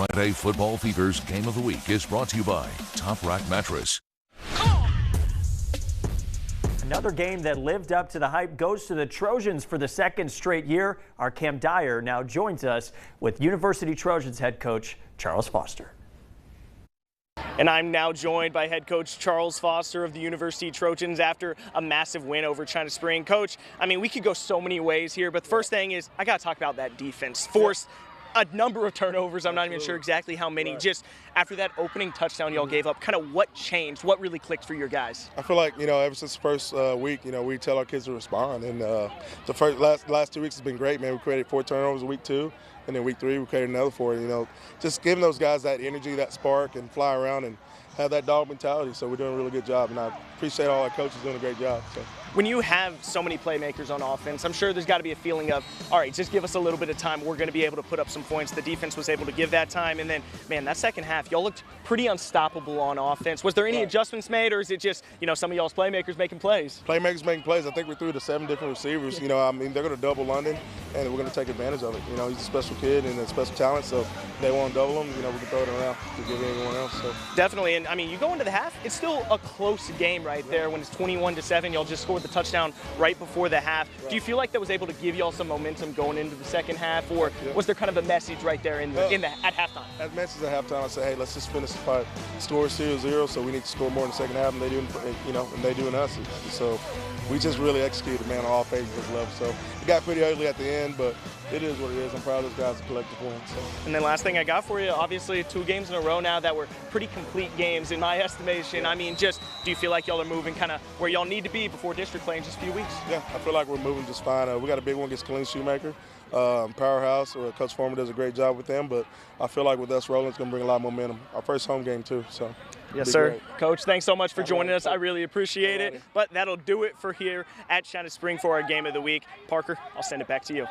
Friday Football Fever's Game of the Week is brought to you by Top Rack Mattress. Another game that lived up to the hype goes to the Trojans for the second straight year. Our Cam Dyer now joins us with University Trojans head coach Charles Foster. And I'm now joined by head coach Charles Foster of the University Trojans after a massive win over China Spring. Coach, I mean, we could go so many ways here, but the first thing is I got to talk about that defense. Forced a number of turnovers. I'm not even sure exactly how many. Right. Just after that opening touchdown y'all gave up, kind of what changed? What really clicked for your guys? I feel like, ever since the first week, we tell our kids to respond. And the last 2 weeks has been great, man. We created 4 turnovers in week 2. And then week 3, we created another 4. Just giving those guys that energy, that spark, and fly around and have that dog mentality. So we're doing a really good job. And I appreciate all our coaches doing a great job. So. When you have so many playmakers on offense, I'm sure there's got to be a feeling of, all right, just give us a little bit of time. We're going to be able to put up some points. The defense was able to give that time. And then, man, that second half, y'all looked pretty unstoppable on offense. Was there any adjustments made, or is it just, some of y'all's playmakers making plays? Playmakers making plays. I think we threw to 7 different receivers. They're going to double London, and we're going to take advantage of it. He's a special kid and a special talent, so if they want to double him, we can throw it around to give anyone else. So. Definitely. And, you go into the half, it's still a close game right there when it's 21-7. Y'all just scored the touchdown right before the half. Right. Do you feel like that was able to give y'all some momentum going into the second half, or was there kind of a message right there at halftime? At message at halftime, I say, hey, let's just finish the fight. Score 0-0, so we need to score more in the second half, and they do in us. So we just really executed, man, on all phases of the level. So it got pretty ugly at the end, but it is what it is. I'm proud of those guys' collective win. So. And then last thing I got for you, obviously 2 games in a row now that were pretty complete games in my estimation. Yeah. Just do you feel like y'all are moving kind of where y'all need to be before district play in just a few weeks? Yeah, I feel like we're moving just fine. We got a big one against Killeen Shoemaker. Powerhouse, Coach Foreman does a great job with them, but I feel like with us rolling, it's going to bring a lot of momentum. Our first home game, too. So. Yes, sir. Great. Coach, thanks so much for joining us. I really appreciate it. But that'll do it for here at China Spring for our Game of the Week. Parker, I'll send it back to you.